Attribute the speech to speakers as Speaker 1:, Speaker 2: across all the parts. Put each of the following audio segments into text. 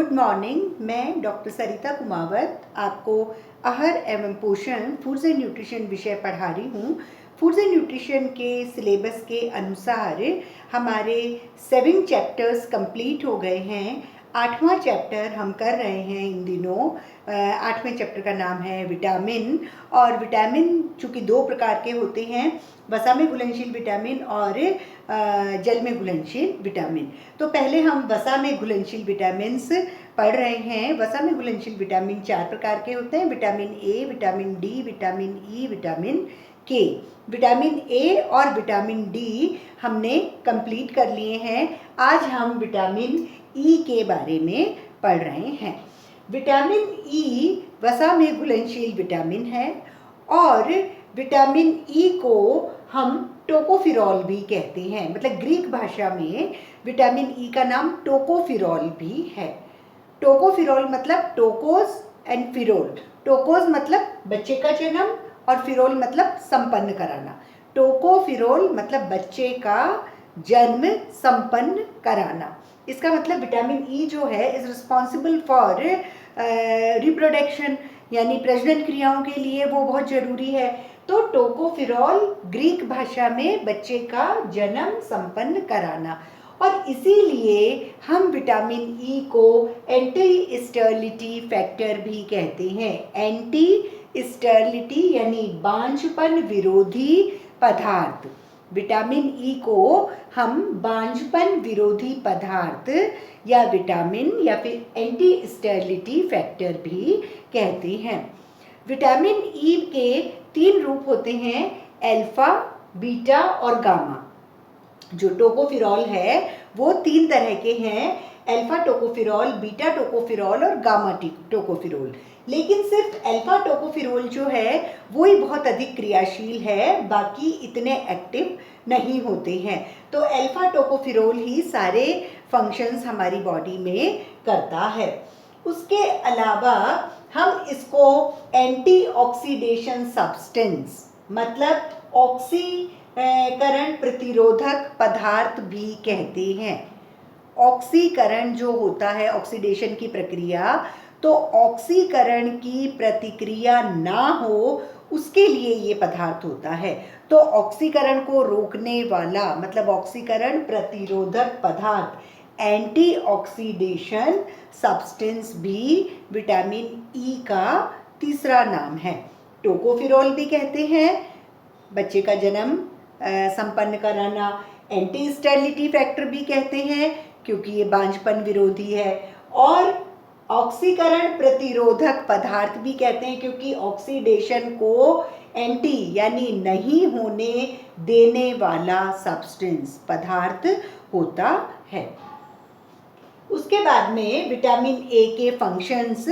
Speaker 1: Good morning. मैं doctor सरिता कुमावत आपको आहार एवं पोषण फूड्स एंड न्यूट्रिशन विषय पढ़ा रही हूँ। फूड्स एंड न्यूट्रिशन के सिलेबस के अनुसार हमारे 7 चैप्टर्स कंप्लीट हो गए हैं। 8वां चैप्टर हम कर रहे हैं इन दिनों। 8वें चैप्टर का नाम है विटामिन। और विटामिन चूँकि 2 प्रकार के होते हैं, वसा में घुलनशील विटामिन और जल में घुलनशील विटामिन। तो पहले हम वसा में घुलनशील विटामिन्स पढ़ रहे हैं। वसा में घुलनशील विटामिन 4 प्रकार के होते हैं: vitamin A, vitamin D, vitamin E, vitamin के। विटामिन ए और विटामिन डी हमने कंप्लीट कर लिए हैं। आज हम विटामिन ई के बारे में पढ़ रहे हैं। विटामिन ई वसा में घुलनशील विटामिन है और विटामिन ई को हम टोकोफिरॉल भी कहते हैं। मतलब ग्रीक भाषा में विटामिन ई का नाम टोकोफिरॉल भी है। टोकोफिरॉल मतलब टोकोस एंड फिरोल। टोकोस मतलब बच्चे का जन्म और फिरोल मतलब संपन्न कराना। टोकोफिरोल मतलब बच्चे का जन्म संपन्न कराना। इसका मतलब विटामिन ई जो है इज रिस्पॉन्सिबल फॉर रिप्रोडक्शन, यानी प्रजनन क्रियाओं के लिए वो बहुत जरूरी है। तो टोकोफिरॉल ग्रीक भाषा में बच्चे का जन्म संपन्न कराना। और इसीलिए हम विटामिन ई को एंटी स्टेरिलिटी फैक्टर भी कहते हैं। एंटी स्टेरिलिटी यानी बांझपन विरोधी पदार्थ। विटामिन ई को हम बांझपन विरोधी पदार्थ या विटामिन या फिर एंटी स्टेरिलिटी फैक्टर भी कहते हैं। विटामिन ई के 3 रूप होते हैं: अल्फा, बीटा और गामा। जो टोकोफिरॉल है वो 3 तरह के हैं: अल्फा टोकोफिरॉल, बीटा टोकोफिरॉल और गामा टोकोफिरॉल। लेकिन सिर्फ अल्फा टोकोफिरॉल जो है वो ही बहुत अधिक क्रियाशील है, बाकी इतने एक्टिव नहीं होते हैं। तो अल्फा टोकोफिरॉल ही सारे फंक्शंस हमारी बॉडी में करता है। उसके अलावा हम इसको एंटीऑक्सीडेशन सब्सटेंस मतलब ऑक्सीकरण प्रतिरोधक पदार्थ भी कहते हैं। ऑक्सीकरण जो होता है, ऑक्सीडेशन की प्रक्रिया, तो ऑक्सीकरण की प्रतिक्रिया ना हो उसके लिए ये पदार्थ होता है। तो ऑक्सीकरण को रोकने वाला मतलब ऑक्सीकरण प्रतिरोधक पदार्थ एंटीऑक्सीडेशन सब्सटेंस भी विटामिन ई का तीसरा नाम है। टोकोफिरॉल भी कहते हैं, बच्चे का जन्म संपन्न कराना। एंटी स्टेरिलिटी फैक्टर भी कहते हैं क्योंकि ये बांझपन विरोधी है। और ऑक्सीकरण प्रतिरोधक पदार्थ भी कहते हैं क्योंकि ऑक्सीडेशन को एंटी यानी नहीं होने देने वाला सब्सटेंस पदार्थ होता है। उसके बाद में विटामिन ए के फंक्शंस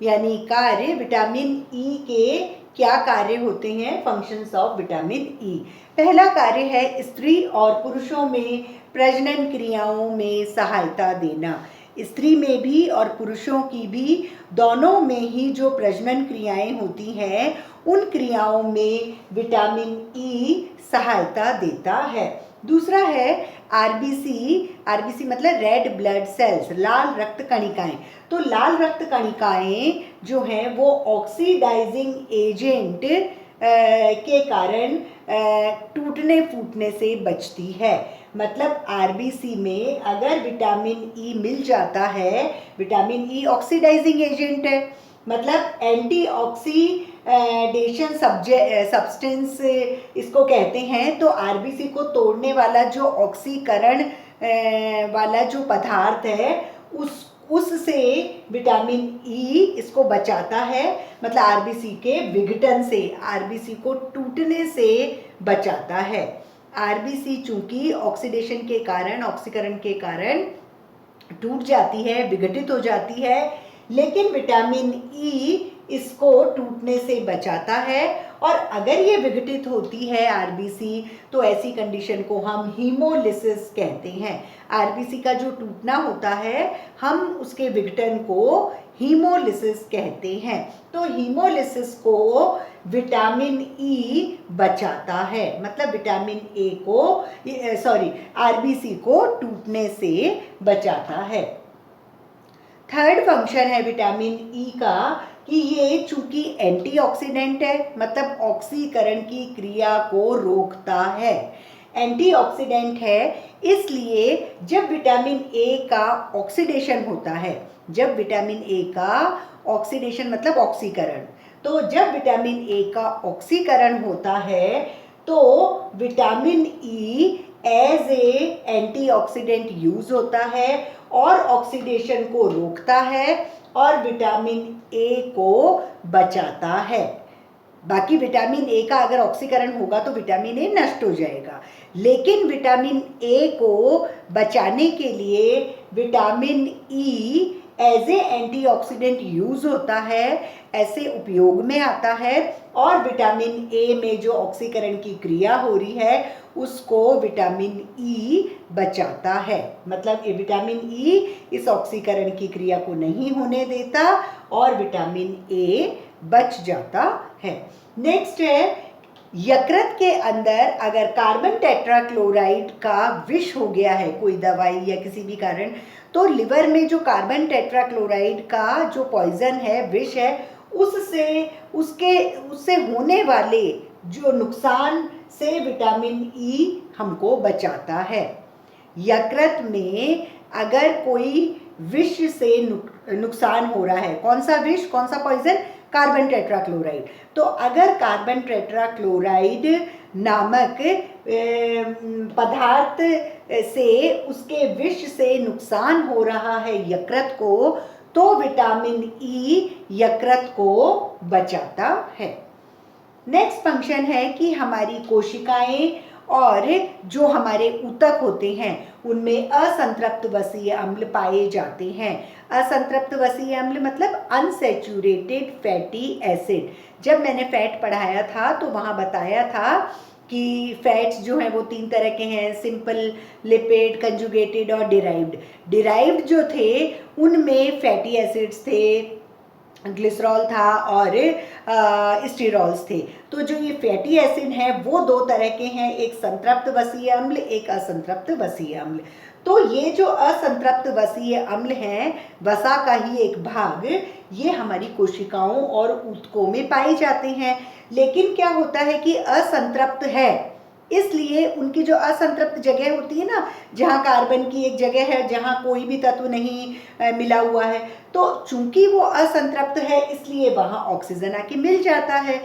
Speaker 1: यानी कार्य। विटामिन ई के क्या कार्य होते हैं? Functions of vitamin E. पहला कार्य है स्त्री और पुरुषों में प्रजनन क्रियाओं में सहायता देना। स्त्री में भी और पुरुषों की भी, दोनों में ही जो प्रजनन क्रियाएं होती हैं उन क्रियाओं में विटामिन ई सहायता देता है। दूसरा है आरबीसी। आरबीसी मतलब रेड ब्लड सेल्स, लाल रक्त कणिकाएं। तो लाल रक्त कणिकाएं जो हैं वो ऑक्सीडाइजिंग एजेंट के कारण टूटने फूटने से बचती है। मतलब आरबीसी में अगर विटामिन ई मिल जाता है, विटामिन ई ऑक्सीडाइजिंग एजेंट है, मतलब एंटीऑक्सीडेशन सब्सटेंस इसको कहते हैं। तो आरबीसी को तोड़ने वाला जो ऑक्सीकरण वाला जो पदार्थ है उससे विटामिन ई इसको बचाता है। मतलब आरबीसी के विघटन से, आरबीसी को टूटने से बचाता है। आरबीसी चूंकि ऑक्सीडेशन के कारण, ऑक्सीकरण के कारण टूट जाती है, विघटित हो जाती है, लेकिन विटामिन ई इसको टूटने से बचाता है। और अगर ये विघटित होती है आरबीसी तो ऐसी कंडीशन को हम हीमोलिसिस कहते हैं। आरबीसी का जो टूटना होता है हम उसके विघटन को हीमोलिसिस कहते हैं। तो हीमोलिसिस को विटामिन ई बचाता है। मतलब विटामिन ए को आरबीसी को टूटने से बचाता है। थर्ड फंक्शन है विटामिन ई का कि ये चूंकि एंटीऑक्सीडेंट है, मतलब ऑक्सीकरण की क्रिया को रोकता है। एंटीऑक्सीडेंट है, इसलिए जब विटामिन ए का ऑक्सीडेशन होता है, जब विटामिन ए का ऑक्सीडेशन मतलब ऑक्सीकरण, तो जब विटामिन ए का ऑक्सीकरण होता है तो vitamin E as a antioxidant use होता है और ऑक्सीडेशन को रोकता है और विटामिन ए को बचाता है। बाकी विटामिन ए का अगर ऑक्सीकरण होगा तो विटामिन ए नष्ट हो जाएगा, लेकिन विटामिन ए को बचाने के लिए vitamin E as a antioxidant use होता है, ऐसे उपयोग में आता है और विटामिन ए में जो ऑक्सीकरण की क्रिया हो रही है उसको विटामिन ई बचाता है। मतलब ये विटामिन ई इस ऑक्सीकरण की क्रिया को नहीं होने देता और विटामिन ए बच जाता है। नेक्स्ट है, यकृत के अंदर अगर कार्बन टेट्राक्लोराइड का विष हो गया है कोई दवाई या किसी भी कारण, तो लिवर में जो कार्बन टेट्राक्लोराइड का जो पॉइजन है, विष है, उससे होने वाले जो नुकसान से विटामिन ई हमको बचाता है। यकृत में अगर कोई विष से नुकसान हो रहा है, कौन सा विष, कौन सा पॉइजन, कार्बन टेट्राक्लोराइड, तो अगर कार्बन टेट्राक्लोराइड नामक पदार्थ से, उसके विष से नुकसान हो रहा है यकृत को, तो विटामिन ई यकृत को बचाता है। नेक्स्ट फंक्शन है कि हमारी कोशिकाएं और जो हमारे ऊतक होते हैं उनमें असंतृप्त वसीय अम्ल पाए जाते हैं। असंतृप्त वसीय अम्ल मतलब अनसैचुरेटेड फैटी एसिड। जब मैंने फैट पढ़ाया था तो वहाँ बताया था कि फैट्स जो हैं वो 3 तरह के हैं, सिंपल, लिपिड, कंजुगेटेड और डिराइव्ड। डिराइव्ड जो थे उनमें फैटी एसिड्स थे, ग्लिसरॉल था और स्टीरॉल्स थे। तो जो ये फैटी एसिड हैं वो 2 तरह के हैं, एक संतृप्त वसीय अम्ल, एक असंतृप्त वसीय अम्ल। तो ये जो असंतृप्त वसीय अम्ल हैं, वसा का ही एक भाग, ये हमारी कोशिकाओं और ऊतकों में पाए जाते हैं। लेकिन क्या होता है कि असंतृप्त है, इसलिए उनकी जो असंतृप्त जगह होती है ना, जहाँ कार्बन की एक जगह है जहाँ कोई भी तत्व नहीं मिला हुआ है, तो चूंकि वो असंतृप्त है इसलिए वहाँ ऑक्सीजन आके मिल जाता है।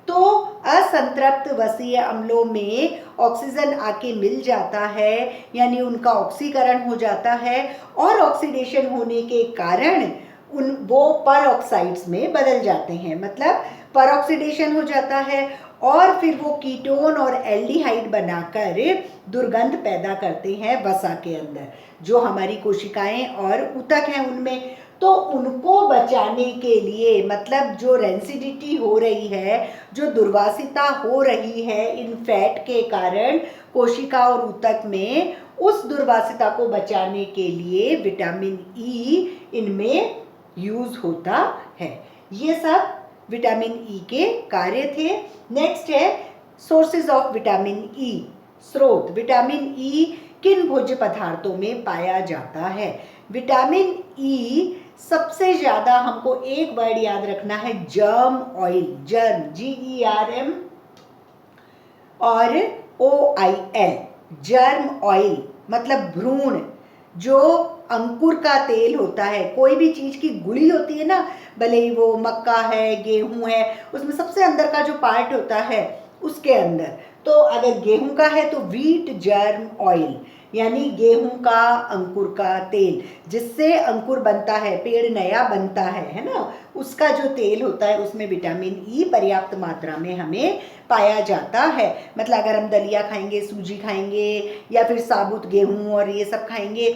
Speaker 1: तो असंतृप्त वसीय अम्लों में ऑक्सीजन आके मिल जाता है, यानी उनका ऑक्सीकरण हो जाता है और ऑक्सीडेशन होने के कारण वो परऑक्साइड्स में बदल जाते हैं। मतलब परऑक्सीडेशन हो जाता है और फिर वो कीटोन और एल्डिहाइड बनाकर दुर्गंध पैदा करते हैं वसा के अंदर, जो हमारी कोशिकाएं और ऊतक हैं उनमें। तो उनको बचाने के लिए, मतलब जो रेंसिडिटी हो रही है, जो दुर्वासिता हो रही है इन फैट के कारण कोशिका और ऊतक में, उस दुर्वासिता को बचाने के लिए विटामिन ई इनमें यूज होता है। ये सब विटामिन ई के कार्य थे। नेक्स्ट है सोर्सेज ऑफ विटामिन ई, स्रोत। विटामिन ई किन भोज्य पदार्थों में पाया जाता है? विटामिन ई सबसे ज़्यादा हमको एक वर्ड याद रखना है, जर्म ऑयल। जर्म, GERM और OIL, जर्म ऑयल मतलब भ्रूण, जो अंकुर का तेल होता है। कोई भी चीज़ की गुड़ी होती है ना, भले ही वो मक्का है, गेहूं है, उसमें सबसे अंदर का जो पार्ट होता है उसके अंदर, तो अगर गेहूं का है तो व्हीट जर्म ऑयल, यानी गेहूं का अंकुर का तेल, जिससे अंकुर बनता है, पेड़ नया बनता है ना, उसका जो तेल होता है उसमें विटामिन ई पर्याप्त मात्रा में हमें पाया जाता है। मतलब अगर हम दलिया खाएंगे, सूजी खाएंगे या फिर साबुत गेहूं और ये सब खाएंगे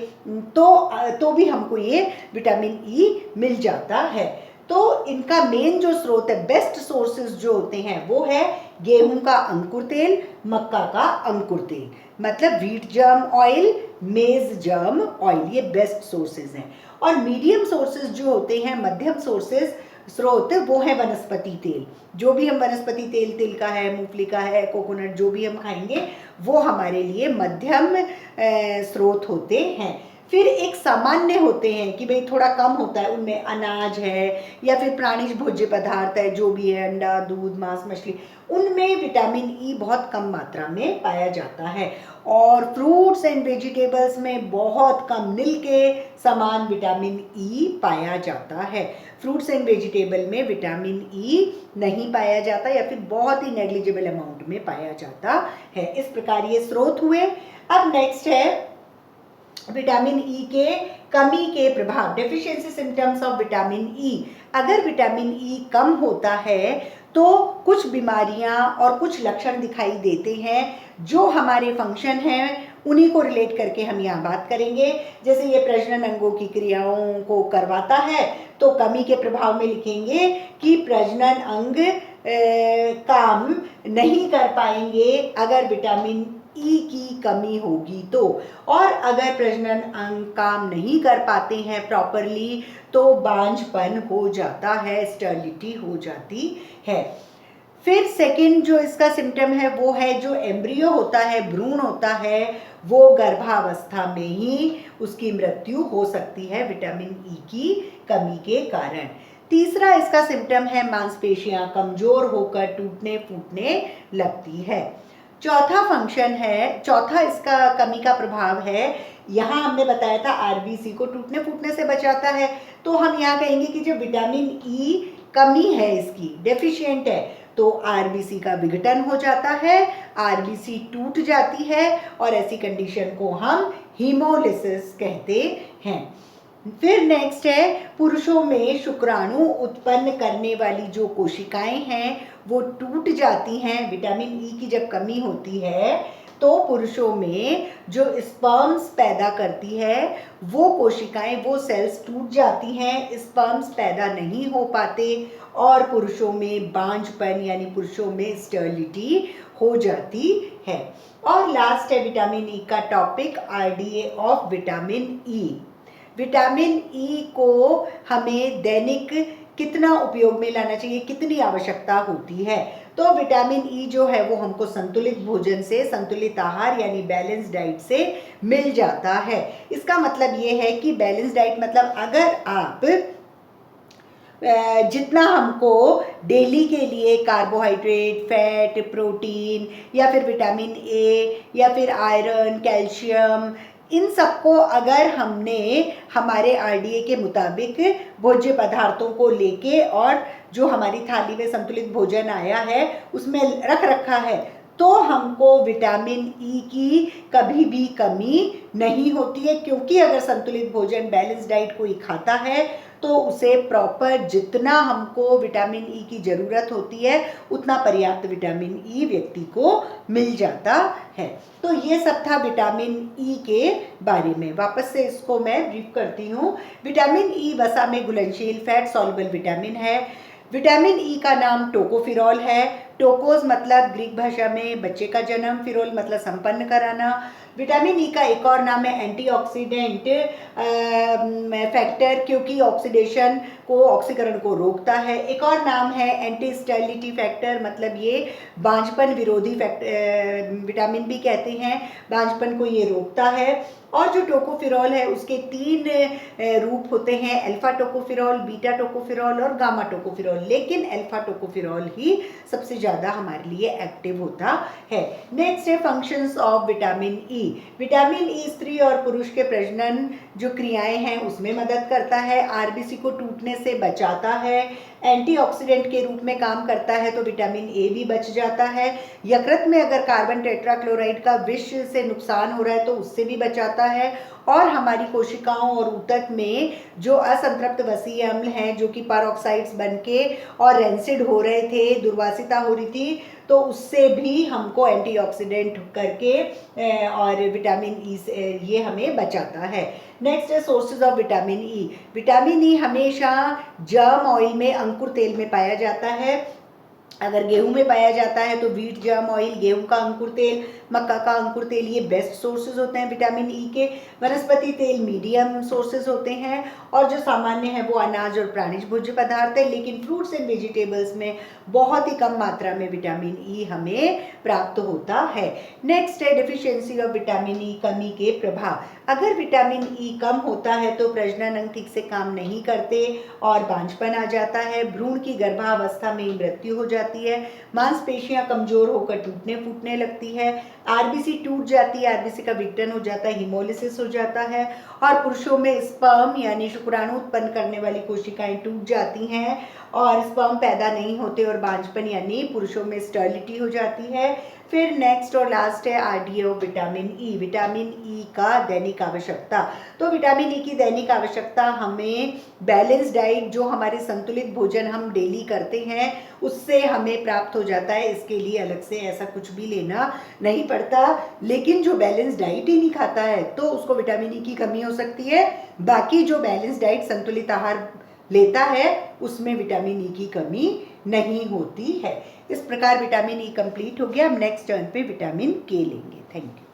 Speaker 1: तो भी हमको ये विटामिन ई मिल जाता है। तो इनका मेन जो स्रोत है, बेस्ट सोर्सेज जो होते हैं वो है गेहूं का अंकुर तेल, मक्का का अंकुर तेल, मतलब व्हीट जर्म ऑयल, मेज जर्म ऑयल, ये बेस्ट सोर्सेज हैं। और मीडियम सोर्सेज जो होते हैं, मध्यम सोर्सेज स्रोत, वो है वनस्पति तेल। जो भी हम वनस्पति तेल, तिल का है, मूंगफली का है, कोकोनट, जो भी हम खाएंगे वो हमारे लिए मध्यम स्रोत होते हैं। फिर एक सामान्य होते हैं कि भाई थोड़ा कम होता है, उनमें अनाज है या फिर प्राणिज भोज्य पदार्थ है, जो भी है, अंडा, दूध, मांस, मछली, उनमें विटामिन ई बहुत कम मात्रा में पाया जाता है। और फ्रूट्स एंड वेजिटेबल्स में बहुत कम, नील के समान विटामिन ई पाया जाता है। फ्रूट्स एंड वेजिटेबल में विटामिन ई नहीं पाया जाता या फिर बहुत ही नेग्लिजिबल अमाउंट में पाया जाता है। इस प्रकार ये स्रोत हुए। अब नेक्स्ट है विटामिन ई के कमी के प्रभाव, deficiency symptoms of vitamin E. अगर विटामिन ई कम होता है तो कुछ बीमारियां और कुछ लक्षण दिखाई देते हैं, जो हमारे फंक्शन हैं उन्हीं को रिलेट करके हम यहाँ बात करेंगे। जैसे ये प्रजनन अंगों की क्रियाओं को करवाता है, तो कमी के प्रभाव में लिखेंगे कि प्रजनन अंग काम नहीं कर पाएंगे अगर विटामिन ई की कमी होगी तो। और अगर प्रजनन अंग काम नहीं कर पाते हैं प्रॉपरली तो बांझपन हो जाता है, स्टर्लिटी हो जाती है। फिर सेकंड जो इसका सिम्टम है वो है जो एम्ब्रियो होता है, भ्रूण होता है, वो गर्भावस्था में ही उसकी मृत्यु हो सकती है विटामिन ई की कमी के कारण। तीसरा इसका सिम्टम है मांसपेशियां कमजोर होकर टूटने फूटने लगती है। चौथा फंक्शन है, चौथा इसका कमी का प्रभाव है, यहाँ हमने बताया था आरबीसी को टूटने फूटने से बचाता है, तो हम यहाँ कहेंगे कि जो विटामिन ई कमी है, इसकी डेफिशिएंट है, तो आरबीसी का विघटन हो जाता है, आरबीसी टूट जाती है और ऐसी कंडीशन को हम हीमोलिसिस कहते हैं। फिर नेक्स्ट है पुरुषों में शुक्राणु उत्पन्न करने वाली जो कोशिकाएं हैं वो टूट जाती हैं। विटामिन ई की जब कमी होती है तो पुरुषों में जो स्पर्म्स पैदा करती है वो कोशिकाएं, वो सेल्स टूट जाती हैं, स्पर्म्स पैदा नहीं हो पाते और पुरुषों में बांझपन यानी पुरुषों में स्टर्लिटी हो जाती है। और लास्ट है विटामिन ई का topic, RDA of vitamin E. Vitamin E को हमें दैनिक कितना उपयोग में लाना चाहिए, कितनी आवश्यकता होती है? तो विटामिन ई जो है वो हमको संतुलित भोजन से, संतुलित आहार यानी बैलेंस डाइट से मिल जाता है। इसका मतलब ये है कि बैलेंस डाइट मतलब अगर आप जितना हमको डेली के लिए कार्बोहाइड्रेट, फैट, प्रोटीन या फिर विटामिन ए या फिर आयरन, कैल्शियम, इन सबको अगर हमने हमारे आरडीए के मुताबिक भोज्य पदार्थों को लेके और जो हमारी थाली में संतुलित भोजन आया है उसमें रख रखा है, तो हमको विटामिन ई की कभी भी कमी नहीं होती है। क्योंकि अगर संतुलित भोजन, बैलेंस डाइट कोई खाता है तो उसे प्रॉपर जितना हमको विटामिन ई की ज़रूरत होती है उतना पर्याप्त विटामिन ई व्यक्ति को मिल जाता है। तो ये सब था विटामिन ई के बारे में। वापस से इसको मैं ब्रीफ करती हूँ। विटामिन ई वसा में घुलनशील फैट सॉल्युबल विटामिन है। विटामिन ई का नाम टोकोफिरॉल है। टोकोस मतलब ग्रीक भाषा में बच्चे का जन्म, फिरोल मतलब संपन्न कराना। विटामिन ई का एक और नाम है एंटीऑक्सीडेंट फैक्टर, क्योंकि ऑक्सीडेशन को, ऑक्सीकरण को रोकता है। एक और नाम है एंटी स्टेरिलिटी फैक्टर, मतलब ये बांझपन विरोधी विटामिन भी कहते हैं, बांझपन को ये रोकता है। और जो टोकोफिरॉल है उसके 3 रूप होते हैं, अल्फा टोकोफिरॉल, बीटा टोकोफिरॉल और गामा टोकोफिरॉल, लेकिन अल्फा टोकोफिरॉल ही सबसे ज़्यादा हमारे लिए एक्टिव होता है। नेक्स्ट है functions of vitamin E. Vitamin E स्त्री और पुरुष के प्रजनन जो क्रियाएं हैं उसमें मदद करता है, आरबीसी को टूटने से बचाता है, एंटीऑक्सीडेंट के रूप में काम करता है तो विटामिन ए भी बच जाता है। यकृत में अगर कार्बन टेट्राक्लोराइड का विष से नुकसान हो रहा है तो उससे भी बचाता है। और हमारी कोशिकाओं और ऊतक में जो असंतृप्त वसीय अम्ल हैं जो कि परऑक्साइड्स बनके और रेंसिड हो रहे थे, दुर्वासिता हो रही थी, तो उससे भी हमको एंटीऑक्सीडेंट करके और विटामिन ई से ये हमें बचाता है। नेक्स्ट है sources of vitamin E. Vitamin E हमेशा जर्म ऑयल में, अंकुर तेल में पाया जाता है। अगर गेहूं में पाया जाता है तो व्हीट जर्म ऑयल, गेहूं का अंकुर तेल, मक्का का अंकुर तेल, ये बेस्ट सोर्सेज होते हैं विटामिन ई के। वनस्पति तेल मीडियम सोर्सेज होते हैं और जो सामान्य है वो अनाज और प्राणिज भोज्य पदार्थ है। लेकिन फ्रूट्स एंड वेजिटेबल्स में बहुत ही कम मात्रा में विटामिन ई हमें प्राप्त होता है। नेक्स्ट है डिफिशियंसी ऑफ विटामिन ई, कमी के प्रभाव। अगर विटामिन ई कम होता है तो प्रजनन अंग ठीक से काम नहीं करते और बांझपन आ जाता है, भ्रूण की गर्भावस्था में ही मृत्यु हो जाती है, मांसपेशियां कमजोर होकर टूटने फूटने लगती है, आरबीसी टूट जाती है, आरबीसी का विघटन हो जाता है, हीमोलिसिस हो जाता है और पुरुषों में स्पर्म यानी शुक्राणु उत्पन्न करने वाली कोशिकाएं टूट जाती हैं और स्पर्म पैदा नहीं होते और बांझपन यानी पुरुषों में स्टर्लिटी हो जाती है। फिर नेक्स्ट और लास्ट है RDO vitamin E. Vitamin E का दैनिक आवश्यकता, तो विटामिन ई की दैनिक आवश्यकता हमें बैलेंस डाइट, जो हमारे संतुलित भोजन हम डेली करते हैं उससे हमें प्राप्त हो जाता है। इसके लिए अलग से ऐसा कुछ भी लेना नहीं पड़ता, लेकिन जो बैलेंस डाइट ही नहीं खाता है तो उसको विटामिन ई की कमी हो सकती है। बाकी जो बैलेंस डाइट संतुलित आहार लेता है उसमें विटामिन ई की कमी नहीं होती है। इस प्रकार विटामिन ई कंप्लीट हो गया। अब नेक्स्ट टर्न पे विटामिन के लेंगे। Thank you.